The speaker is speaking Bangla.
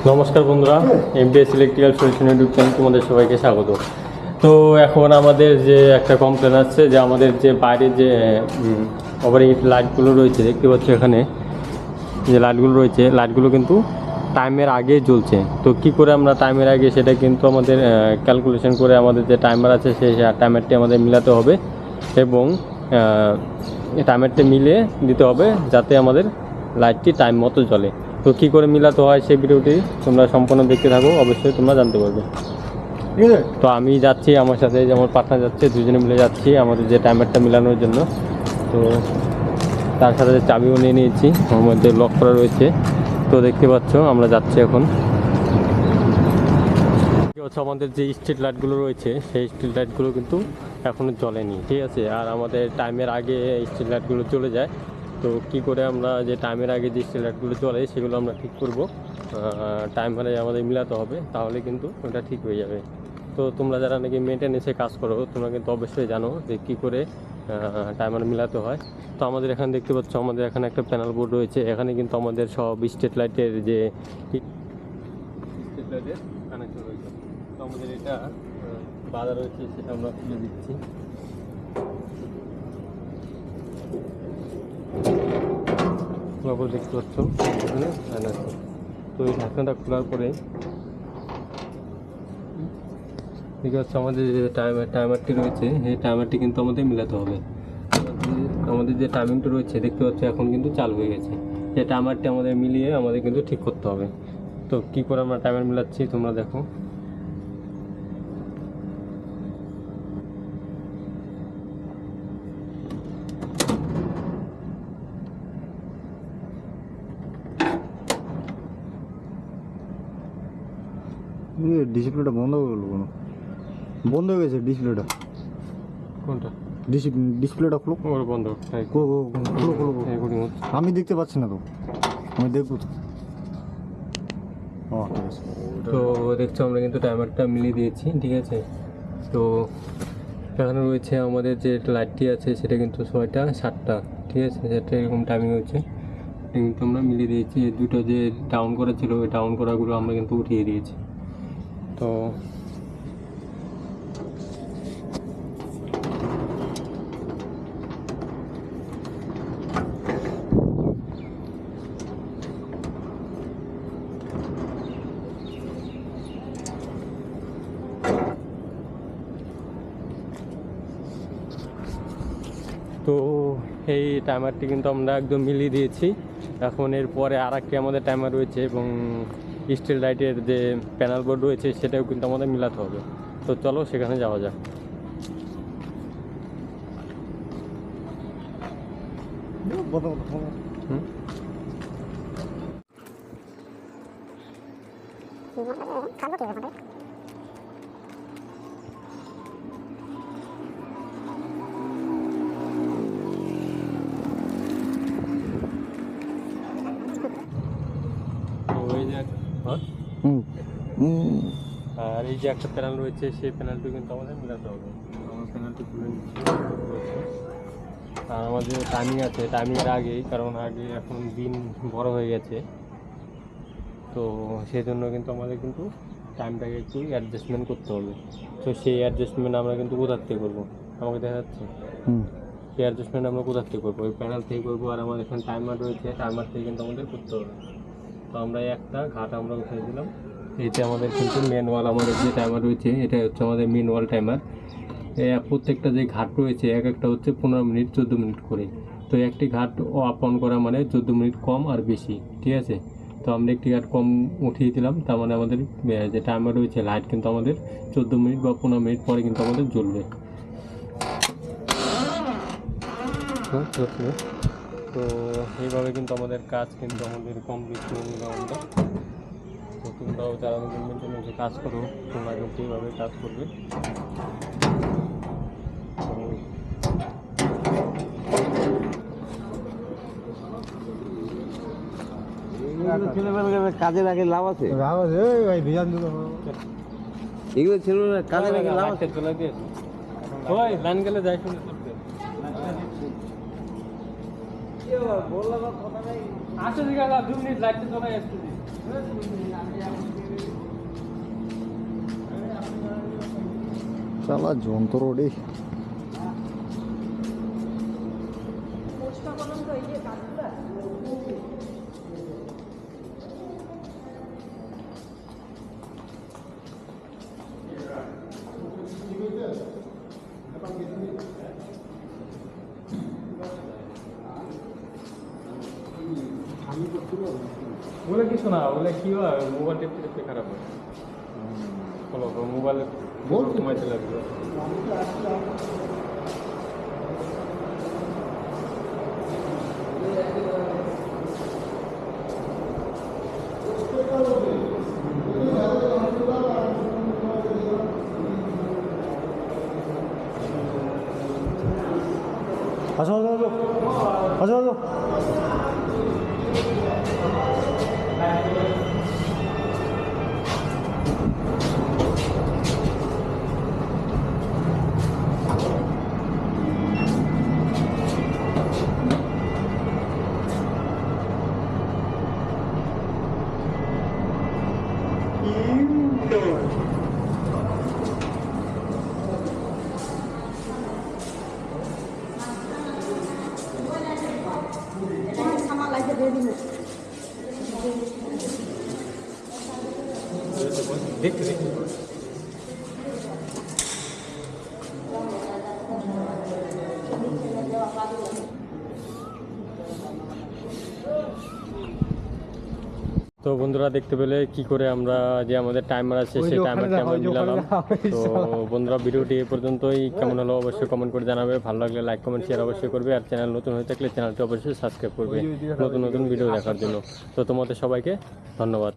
নমস্কার বন্ধুরা, MBS electrical solution YouTube channel তোমাদের সবাইকে স্বাগত। তো এখন আমাদের যে একটা কমপ্লেন আসছে যে আমাদের যে বাইরে যে ওভারহিট লাইটগুলো রয়েছে, দেখতে পাচ্ছ এখানে যে লাইটগুলো রয়েছে, লাইটগুলো কিন্তু টাইমের আগে জ্বলছে। তো কি করে আমরা টাইমের আগে সেটা কিন্তু আমাদের ক্যালকুলেশন করে আমাদের যে টাইমার আছে সেই টাইমারটি আমাদের মিলাতে হবে এবং টাইমারটি মিলিয়ে দিতে হবে যাতে আমাদের লাইটটি টাইম মতো জ্বলে। তো কী করে মিলাতে হয় সেই ভিডিওটি তোমরা সম্পূর্ণ দেখতে থাকো, অবশ্যই তোমরা জানতে পারবে। তো আমি যাচ্ছি, আমার সাথে যে আমার পার্টনার যাচ্ছে, দুজনে মিলে যাচ্ছি আমাদের যে টাইমারটা মিলানোর জন্য। তো তার সাথে চাবিও নিয়ে নিয়েছি, আমার মধ্যে লক করা রয়েছে। তো দেখতে পাচ্ছ আমরা যাচ্ছি এখন। হচ্ছে আমাদের যে স্ট্রিট লাইটগুলো রয়েছে সেই স্ট্রিট লাইটগুলো কিন্তু এখনও জ্বলেনি, ঠিক আছে। আর আমাদের টাইমের আগে স্ট্রিট লাইটগুলো চলে যায়। তো কি করে আমরা যে টাইমের আগে যে স্ট্রিট লাইটগুলো চলে সেগুলো আমরা ঠিক করব, টাইমারে আমাদের মিলাতে হবে, তাহলে কিন্তু ওটা ঠিক হয়ে যাবে। তো তোমরা যারা নাকি মেনটেন্যান্সে কাজ করো তোমরা কিন্তু অবশ্যই জানো যে কী করে টাইমার মিলাতে হয়। তো আমাদের এখানে দেখতে পাচ্ছ আমাদের এখানে একটা প্যানেল বোর্ড রয়েছে, এখানে কিন্তু আমাদের সব স্ট্রিট লাইটের যে স্ট্রিট লাইটের কানেকশন রয়েছে। তো আমাদের এটা বাধা রয়েছে সেটা আমরা খুলে দিচ্ছি। দেখতে পাচ্ছ এখানে ফ্যান আছে। তো এই ঢাকনাটা খোলার পরে ঠিক আছে, আমাদের যে টাইমারটি রয়েছে এই টাইমারটি কিন্তু আমাদের মিলাতে হবে। আমাদের যে টাইমিংটা রয়েছে দেখতে পাচ্ছ এখন কিন্তু চালু হয়ে গেছে। এই টাইমারটি আমাদের মিলিয়ে আমাদের কিন্তু ঠিক করতে হবে। তো কী করে আমরা টাইমার মিলাচ্ছি তোমরা দেখো। ডিসপ্লেটা বন্ধ হয়ে গেল, কোনো বন্ধ হয়ে গেছে ডিসপ্লেটা। কোনটা? ডিসপ্লেটা খুলো, ওর বন্ধ। খুলো খুলো খুলো। আমি দেখতে পাচ্ছি না তো, আমি দেখবো তো। ঠিক আছে। তো দেখছো আমরা কিন্তু টাইমারটা মিলিয়ে দিয়েছি, ঠিক আছে। তো এখানে রয়েছে আমাদের যে লাইটটি আছে সেটা কিন্তু 6টা 7টা, ঠিক আছে, যেটা এরকম টাইমিং হচ্ছে কিন্তু আমরা মিলিয়ে দিয়েছি। এই দুটো যে ডাউন করা ছিল ওই ডাউন করাগুলো আমরা কিন্তু উঠিয়ে দিয়েছি। তো তো এই টাইমারটি কিন্তু আমরা একদম মিলিয়ে দিয়েছি। এখন এরপরে আর একটি আমাদের টাইমার রয়েছে এবং স্টিল লাইটের যে প্যানেল বোর্ড রয়েছে সেটাও কিন্তু আমাদের মিলাতে হবে। তো চলো সেখানে যাওয়া যাক। আর এই যে একটা প্যানেল রয়েছে সেই প্যানেলটি কিন্তু আমাদের মিলাতে হবে। আমার প্যানেলটি খুলে নিচ্ছি। আর আমাদের টাইমিং আছে, টাইমিংয়ের আগেই, কারণ আগে এখন দিন বড় হয়ে গেছে, তো সেই জন্য কিন্তু আমাদের কিন্তু টাইমটাকে একটু অ্যাডজাস্টমেন্ট করতে হবে। তো সেই অ্যাডজাস্টমেন্ট আমরা কিন্তু কোথার থেকে করবো, আমাকে দেখা যাচ্ছে সেই অ্যাডজাস্টমেন্ট আমরা কোথার থেকে করবো, ওই প্যানেল থেকে করবো। আর আমাদের এখানে টাইমার রয়েছে, টাইমার থেকে কিন্তু আমাদের করতে হবে। তো আমরা একটা ঘাট আমরা উঠিয়ে দিলাম। এইটা আমাদের কিন্তু মেন ওয়াল, আমাদের যে টাইমার রয়েছে এটা হচ্ছে আমাদের মেন ওয়াল টাইমার। প্রত্যেকটা যে ঘাট রয়েছে এক একটা হচ্ছে 15 মিনিট 14 মিনিট করে। তো একটি ঘাট আপ অন করা মানে 14 মিনিট কম আর বেশি, ঠিক আছে। তো আমরা একটি ঘাট কম উঠিয়ে দিলাম, তার মানে আমাদের যে টাইমার রয়েছে লাইট কিন্তু আমাদের 14 মিনিট বা 15 মিনিট পরে কিন্তু আমাদের জ্বলবে। তো এইভাবে কিন্তু আমাদের কাজ কিন্তু আমাদের কমপ্লিট করে নিলাম আমরা। তো তোমরাও যারা আমাদের মেনটেন্যান্সে কাজ করো তোমরা কিন্তু এইভাবে কাজ করবে। কাজে লাগে লাভ আছে, এগুলো ছিল না কাজে লাগে লাভ আছে। চলে গিয়েছে ওই লাইন গেলে যাই শুনে করতে আসে দিকে 2 মিনিট লাইটটা চলে আসছে। শালা যন্ত্র রে। ওগুলো কিছু না, ওগুলো কি হয় মোবাইল টেপতে টেপতে খারাপ হয়। বলো মোবাইলে কমাইতে লাগবে। আসো আসো আসো আসো আসো। দেখতে দেখতে তো বন্ধুরা দেখতে পেলে কি করে আমরা যে আমাদের টাইমার আছে সেই টাইমারটি আমরা মিলালাম। তো বন্ধুরা ভিডিওটি এই পর্যন্তই, কেমন হলো অবশ্যই কমেন্ট করে জানাবে, ভালো লাগলে লাইক কমেন্ট শেয়ার অবশ্যই করবে, আর চ্যানেল নতুন হয়ে থাকলে চ্যানেলটি অবশ্যই সাবস্ক্রাইব করবে নতুন নতুন ভিডিও দেখার জন্য। তো তোমাদের সবাইকে ধন্যবাদ।